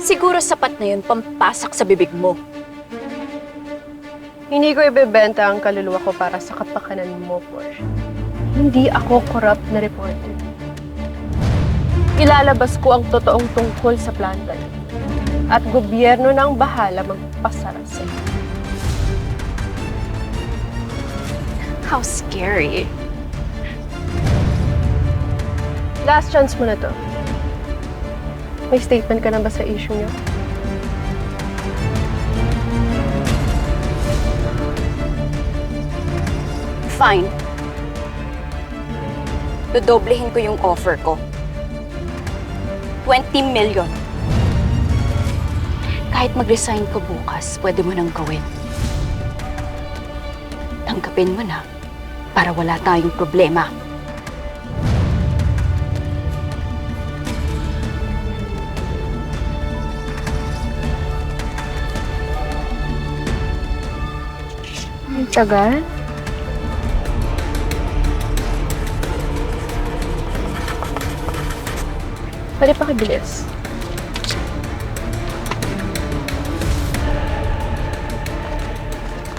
Siguro sapat na yun pampasak sa bibig mo. Hindi ko ibebenta ang kaluluwa ko para sa kapakanan mo, Porsche. Hindi ako corrupt na reporter. Ilalabas ko ang totoong tungkol sa planta niyo. At gobyerno na ang bahala magpasara sa'yo. How scary. Last chance mo na to. May statement ka na ba sa issue niyo? Fine. Dodoblehin ko yung offer ko. 20 million. Kahit mag-resign ko bukas, pwede mo nang gawin. Tanggapin mo na para wala tayong problema. Ang tagal? Pwede pa kibilis.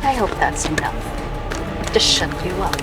I hope that's enough to shut you up.